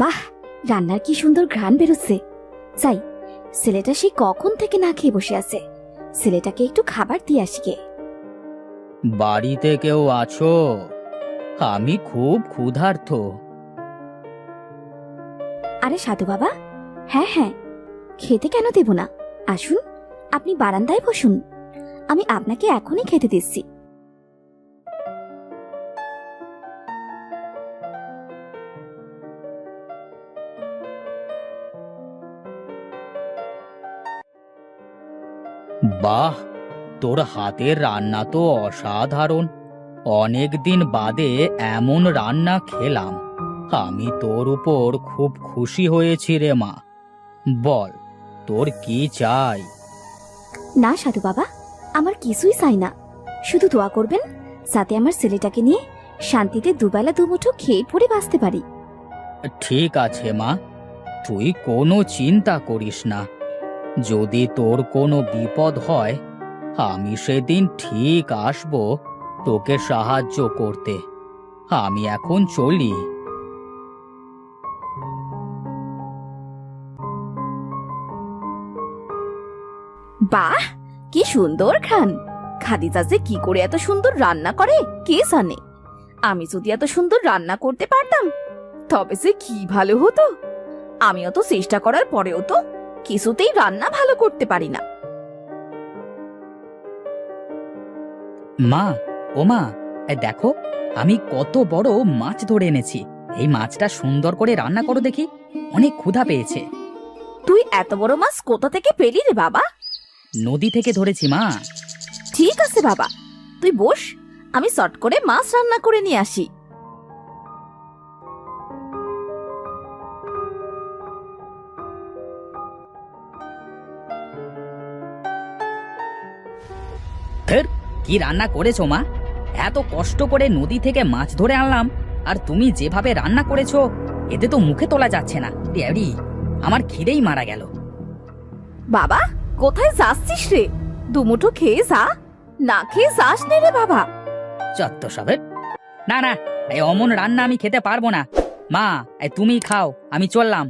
বাহ, রান্নার কি সুন্দর ঘ্রাণ বেরোচ্ছে। যাই, ছেলেটা সে কখন থেকে না খেয়ে বসে আছে, ছেলেটাকে একটু খাবার দিয়ে আসি গে। বাড়িতে কেউ আছো? আমি খুব ক্ষুধার্ত। আরে সাধু বাবা, হ্যাঁ হ্যাঁ, খেতে কেন দেব না, আসুন, আপনি বারান্দায় বসুন, আমি আপনাকে এখনই খেতে দিচ্ছি। বাহ, তোর হাতের রান্না তো অসাধারণ। অনেক দিন বাদে এমন রান্না খেলাম। আমি তোর উপর খুব খুশি হয়েছি রে মা। বল, তোর কি চাই? না সাধু বাবা, আমার কিছুই চাই না, শুধু দোয়া করবেন যাতে আমার ছেলেটাকে নিয়ে শান্তিতে দুবেলা দুমুঠো খেয়ে পড়ে বাঁচতে পারি। ঠিক আছে মা, তুই কোনো চিন্তা করিস না। যদি তোর কোনো বিপদ হয়, আমি সেদিন ঠিক আসব তোকে সাহায্য করতে। আমি এখন চলি। বাহ, কি সুন্দর ঘ্রাণ। খাদিজা যে কি করে এত সুন্দর রান্না করে কে জানে। আমি যদি এত সুন্দর রান্না করতে পারতাম তবে সে কি ভালো হতো। আমিও তো চেষ্টা করার পরেও তো কিছুতেই রান্না ভালো করতে পারি না। মা, ও মা, দেখো আমি কত বড় মাছ ধরে এনেছি। এই মাছটা সুন্দর করে রান্না করো দেখি, অনেক ক্ষুধা পেয়েছে। তুই এত বড় মাছ কোথা থেকে পেলি রে বাবা? নদী থেকে ধরেছি মা। ঠিক আছে বাবা, তুই বস, আমি চট করে মাছ রান্না করে নিয়ে আসি। ধের, কি রান্না করেছো মা? এত কষ্ট করে নদী থেকে মাছ ধরে আনলাম, আর তুমি যেভাবে রান্না করেছো এতে তো মুখে তোলা যাচ্ছে না। ড্যাডি, আমার খিদেই মারা গেল। বাবা, কোথায় যাচ্ছিস রে? দুমুঠো খেয়ে যা, না খেয়ে যাস নে রে বাবা। চত্ব সবে। না না, এই অমন রান্না আমি খেতে পারবো না। মা, তুমি খাও, আমি চললাম।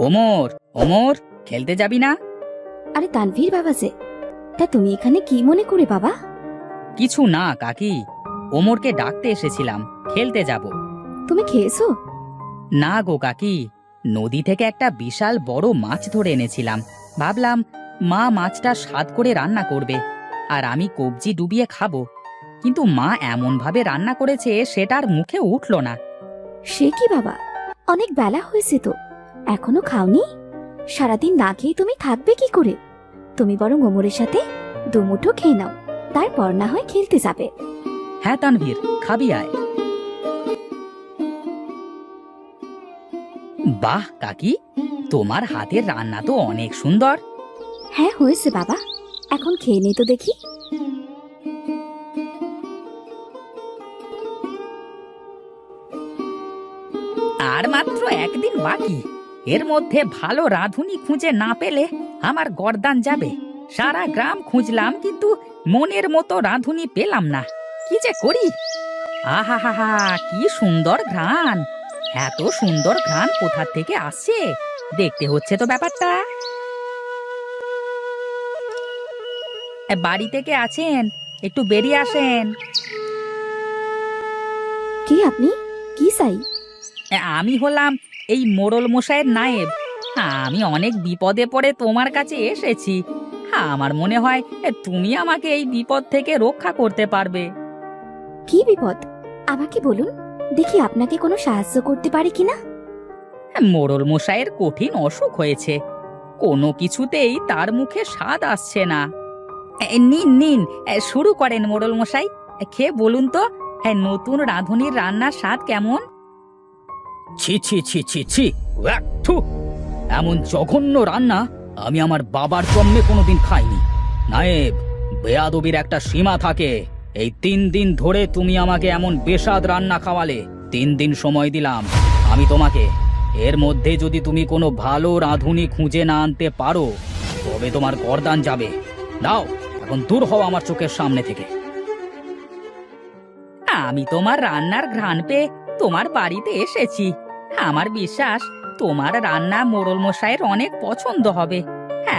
ওমর, ওমর, খেলতে যাবি না? আরে তানভীর বাবা যে, তা তুমি এখানে কি মনে করে বাবা? কিছু না কাকি, ওমরকে ডাকতে এসেছিলাম, খেলতে যাব। তুমি খেয়েছো? না গো কাকি, নদী থেকে একটা বিশাল বড় মাছ ধরে এনেছিলাম। ভাবলাম মা মাছটা স্বাদ করে রান্না করবে, আর আমি কবজি ডুবিয়ে খাবো। কিন্তু মা এমন ভাবে রান্না করেছে সেটার মুখে উঠল না। সে কি বাবা, অনেক বেলা হয়েছে তো, এখনো খাওনি? সারাদিন না খেয়ে তুমি থাকবে কি করে? তুমি বরং ওমরের সাথে দুমুঠো খেয়ে নাও, তারপর না হয় খেলতে যাবে। হ্যাঁ তানভীর, খাবি আয়। বাহ কাকি, তোমার হাতের রান্না তো অনেক সুন্দর। হ্যাঁ হয়েছে বাবা, এখন খেয়ে নে তো দেখি। আর মাত্র একদিন বাকি, এর মধ্যে ভালো রাঁধুনি খুঁজে না পেলে আমার গর্দান যাবে। সারা গ্রাম খুঁজলাম কিন্তু মনের মতো রাঁধুনি পেলাম না। কি যে করি। আহা হা হা, কি সুন্দর ঘ্রাণ। এত সুন্দর ঘ্রাণ কোথা থেকে আসছে, দেখতে হচ্ছে তো ব্যাপারটা। বাড়ি থেকে আছেন, একটু বেরিয়ে আসেন। কি আপনি, কি চাই? আমি হলাম এই মোড়ল মশাইয়ের নায়েব। আমি অনেক বিপদে পড়ে তোমার কাছে এসেছি। আমার মনে হয় তুমি আমাকে এই বিপদ থেকে রক্ষা করতে পারবে। কি বিপদ আমাকে বলুন, দেখি আপনাকে কোনো সাহায্য করতে পারি কিনা। মোড়ল মশাইয়ের কঠিন অসুখ হয়েছে, কোনো কিছুতেই তার মুখে স্বাদ আসছে না। নিন নিন, শুরু করেন মোড়ল মশাই, খেয়ে বলুন তো নতুন রাঁধুনির রান্নার স্বাদ কেমন। ছি ছি ছি ছি ছি, থু, এমন জঘন্য রান্না আমি আমার বাবার জন্মে কোনোদিন খাইনি। নায়েব, বেয়াদবির একটা সীমা থাকে। এই 3 দিন ধরে তুমি আমাকে এমন বেস্বাদ রান্না খাওয়ালে। 3 দিন সময় দিলাম আমি তোমাকে। এর মধ্যে যদি তুমি কোনো ভালো রাঁধুনি খুঁজে না আনতে পারো তবে তোমার গর্দান যাবে। দাও, এখন দূর হও আমার চোখের সামনে থেকে। আমি তোমার রান্নার ঘ্রাণ পেয়ে তোমার বাড়িতে এসেছি। আমার বিশ্বাস তোমার রান্না মোড়ল মশাইয়ের অনেক পছন্দ হবে।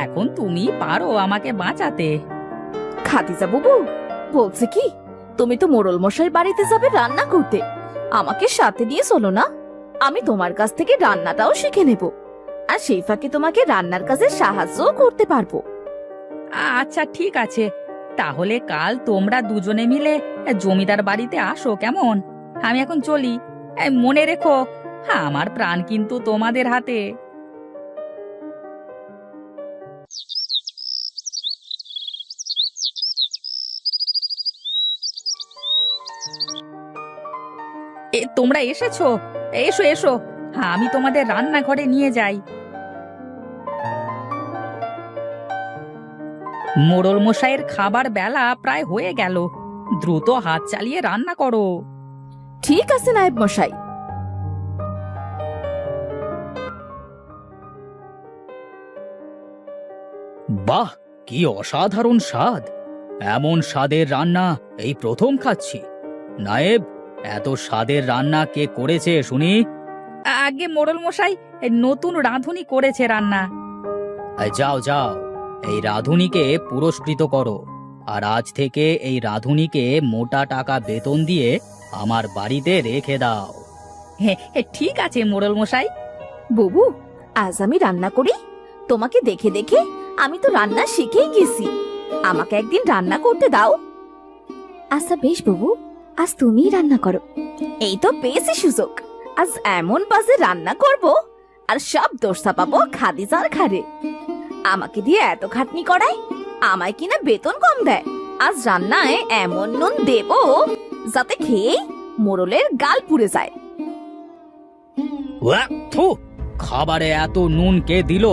এখন তুমি পারো আমাকে বাঁচাতে। খাদিজা বুবু বলছে কি, তুমি তো মোড়ল মশাই বাড়িতে যাবে রান্না করতে, আমাকে সাথে নিয়ে চলো না। আমি তোমার কাছ থেকে রান্নাটাও শিখে নেব, আর সেই ফাঁকে তোমাকে রান্নার কাজে সাহায্যও করতে পারবো। আচ্ছা ঠিক আছে, তাহলে কাল তোমরা দুজনে মিলে জমিদার বাড়িতে আসো কেমন? আমি এখন চলি। মনে রেখো, আমার প্রাণ কিন্তু তোমাদের হাতে। তোমরা এসেছো? এসো এসো, আমি তোমাদের রান্নাঘরে নিয়ে যাই। মোড়ল মশাইয়ের খাবার বেলা প্রায় হয়ে গেল, দ্রুত হাত চালিয়ে রান্না করো। ঠিক আছে নায়েব মশাই। বাহ, কি অসাধারণ স্বাদ! এমন স্বাদের রান্না এই প্রথম খাচ্ছি। নায়েব, এত স্বাদের রান্না কে করেছে শুনি? আগে মোড়ল মশাই নতুন রাঁধুনি করেছে রান্না। যাও যাও, এই রাঁধুনিকে পুরস্কৃত করো, আর আজ থেকে এই রাঁধুনিকে মোটা টাকা বেতন দিয়ে আমার বাড়িতে রেখে দাও। ঠিক আছে মোড়ল মশাই। বুবু, আজ আমি রান্না করি? তোমাকে দেখে দেখে আমি তো রান্না শিখেই গেছি, আমাকে একদিন রান্না করতে দাও। আচ্ছা বেশ বুবু, আজ তুমিই রান্না করো। এই তো পেয়েছি সুযোগ, আজ এমন বাজে রান্না করব আর সব দোষ চাপাবো খাদিজার ঘাড়ে। আমাকে দিয়ে এত খাটনি করায়, আমায় কিনা বেতন কম দেয়। আজ রান্নায় এমন নুন দেব যাতে খেয়ে মোড়লের গাল পুড়ে যায়। ওয়াক, থু! খাবারে এত নুন কে দিল?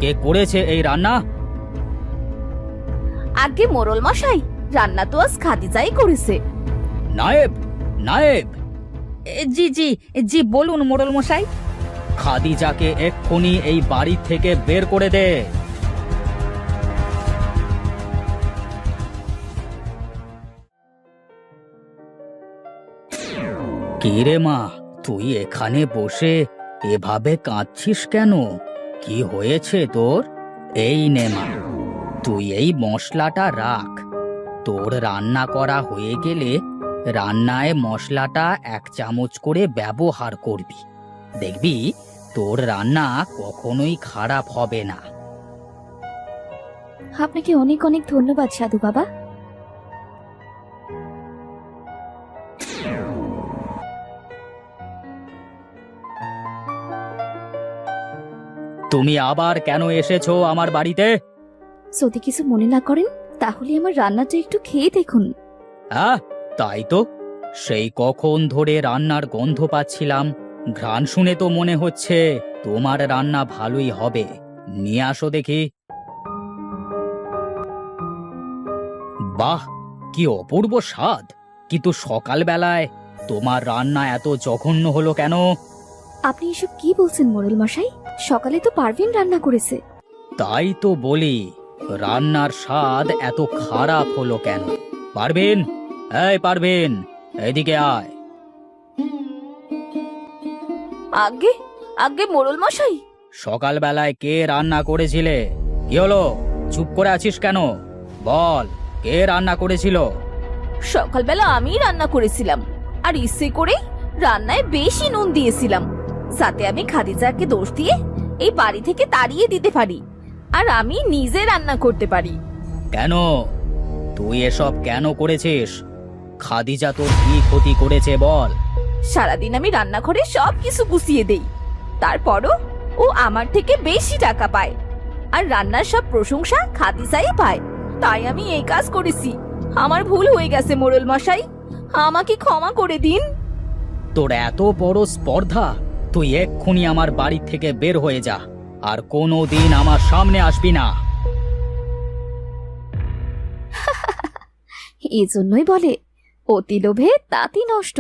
কে করেছে এই রান্না? আগে মোড়ল মশাই, রান্না তো আজ খাদিজাই করেছে। নায়েব, নায়েব! জি জি জি, বলুন মোড়ল মশাই। খাদিজাকে এক্ষুনি এই বাড়ি থেকে বের করে দে। কি রে মা, তুই এখানে বসে এভাবে কাঁদছিস কেন? কি হয়েছে তোর? এই নে মা, তুই এই মশলাটা রাখ। তোর রান্না করা হয়ে গেলে রান্নায় মশলাটা 1 চামচ করে ব্যবহার করবি। দেখবি তোর রান্না কখনোই খারাপ হবে না। আপনাকে অনেক অনেক ধন্যবাদ সাধু বাবা। তুমি আবার কেন এসেছো আমার বাড়িতে? যদি কিছু মনে না করেন তাহলে আমার রান্নাটা একটু খেয়ে দেখুন। হ্যাঁ, তাই তো। সেই কখন ধরে রান্নার গন্ধ পাচ্ছিলাম। ঘ্রাণ শুনে তো মনে হচ্ছে তোমার রান্না ভালোই হবে। নিয়ে আসো দেখি। বাহ, কি অপূর্ব স্বাদ! কিন্তু সকালবেলায় তোমার রান্না এত জঘন্য হলো কেন? আপনি এসব কি বলছেন মোড়ল মশাই? সকালে তো পারভিন রান্না করেছে। তাই তো বলি, রান্নার স্বাদ এত খারাপ হলো কেন? পারভিন, এই পারভিন, এদিকে আয়। আগে আগে মোড়ল মশাই। সকালবেলায় কে রান্না করেছিলে? কি হলো, চুপ করে আছিস কেন? বল, কে রান্না করেছিল? সকালবেলা আমি রান্না করেছিলাম, আর ইচ্ছে করে রান্নায় বেশি নুন দিয়েছিলাম, যাতে আমি খাদিজাকে দোষ দিয়ে এই বাড়ি থেকে তাড়িয়ে দিতে পারি, আর আমি নিজে রান্না করতে পারি। কেন? তুই এসব কেন করেছিস? খাদিজা তোর কি ক্ষতি করেছে বল? সারাদিন আমি রান্নাঘরে সবকিছু গুছিয়ে দেই, তারপরও ও আমার থেকে বেশি টাকা পায়, আর রান্নার সব প্রশংসা খাদিজাই পায়। তাই আমি এই কাজ করেছি। আমার ভুল হয়ে গেছে মোড়ল মশাই, আমাকে ক্ষমা করে দিন। তোর এত বড় স্পর্ধা! তুই এক্ষুনি আমার বাড়ি থেকে বের হয়ে যা, আর কোনোদিন আমার সামনে আসবি না। এই জন্যই বলে অতি লোভে তাঁতি নষ্ট।